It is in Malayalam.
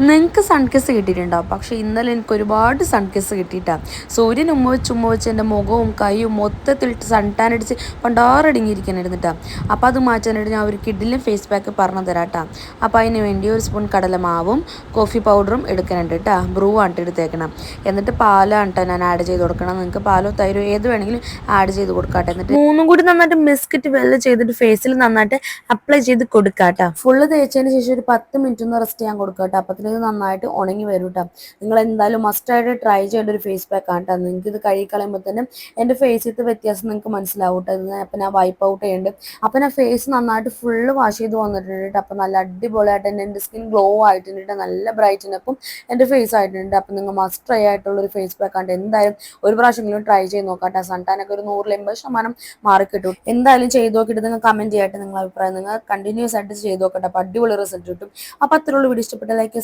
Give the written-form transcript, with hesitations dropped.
നിങ്ങൾക്ക് സൺ കിസ് കിട്ടിയിട്ടുണ്ടാവും, പക്ഷേ ഇന്നലെ എനിക്ക് ഒരുപാട് സൺ കിസ് കിട്ടിയിട്ടാണ്. സൂര്യൻ ഉമ്മ വെച്ച് എൻ്റെ മുഖവും കൈയും മൊത്തത്തിൽ സൺ ടാൻ അടിച്ച് പണ്ടാറടങ്ങിയിരിക്കാനിരുന്നിട്ടാണ്. അപ്പോൾ അത് മാറ്റാനായിട്ട് ഞാൻ ഒരു കിഡിലും ഫേസ് പാക്ക് പറഞ്ഞു തരാം കേട്ടോ. അപ്പോൾ അതിന് വേണ്ടി ഒരു സ്പൂൺ കടലമാവും കോഫി പൗഡറും എടുക്കുന്നുണ്ട് കേട്ടോ. ബ്രൂ ആണ് എടുത്തേക്കണം. എന്നിട്ട് പാലാണ് കേട്ടോ ഞാൻ ആഡ് ചെയ്ത് കൊടുക്കണം. നിങ്ങൾക്ക് പാലോ തൈരോ ഏത് വേണമെങ്കിലും ആഡ് ചെയ്ത് കൊടുക്കാട്ടെ. എന്നിട്ട് മൂന്നും കൂടി നന്നായിട്ട് മിസ്കിറ്റ് വെള്ളം ചെയ്തിട്ട് ഫേസിൽ നന്നായിട്ട് അപ്ലൈ ചെയ്ത് കൊടുക്കാട്ടോ. ഫുള്ള് തേച്ചതിന് ശേഷം ഒരു 10 മിനിറ്റ് ഒന്ന് റെസ്റ്റ് ചെയ്യാൻ കൊടുക്കാട്ടോ. അപ്പത്തിന് ഇത് നന്നായിട്ട് ഉണങ്ങി വരും കേട്ടോ. നിങ്ങൾ എന്തായാലും മസ്റ്റായിട്ട് ട്രൈ ചെയ്യേണ്ട ഒരു ഫേസ് പാക്ക് ആണ് കേട്ടോ. നിങ്ങൾക്ക് ഇത് കഴുകി കളയുമ്പോൾ തന്നെ എൻ്റെ ഫേസിലത്തെ വ്യത്യാസം നിങ്ങൾക്ക് മനസ്സിലാവും കേട്ടോ. ഇത് അപ്പം ഞാൻ വൈപ്പ് ഔട്ട് ചെയ്യുന്നുണ്ട്. അപ്പം ഞാൻ ഫേസ് നന്നായിട്ട് ഫുള്ള് വാഷ് ചെയ്ത് വന്നിട്ടുണ്ട് കേട്ടോ. അപ്പം നല്ല അടിപൊളിയായിട്ട് തന്നെ എൻ്റെ സ്കിൻ ഗ്ലോ ആയിട്ടുണ്ട് കേട്ടോ. നല്ല ബ്രൈറ്റിനപ്പം എൻ്റെ ഫേസ് ആയിട്ടുണ്ട്. അപ്പം നിങ്ങൾ മസ്റ്റ് ട്രൈ ആയിട്ടുള്ള ഒരു ഫേസ് പാക്ക് ആണ്. എന്തായാലും ഒരു പ്രാവശ്യമെങ്കിലും ട്രൈ ചെയ്ത് നോക്കാട്ടെ. സൺടാനൊക്കെ ഒരു 180% മാറിക്കിട്ടും. എന്തായാലും ചെയ്ത് നോക്കിയിട്ട് നിങ്ങൾ കമൻറ്റ് ചെയ്യട്ടെ നിങ്ങളുടെ അഭിപ്രായം. നിങ്ങൾ കണ്ടിന്യൂസ് ആയിട്ട് ചെയ്ത് നോക്കട്ടെ. അപ്പം അടിപൊളി റിസൾട്ട് കിട്ടും. അപ്പോൾ അത്രയുള്ള വീഡിയോ ഇഷ്ടപ്പെട്ട ലൈക്ക്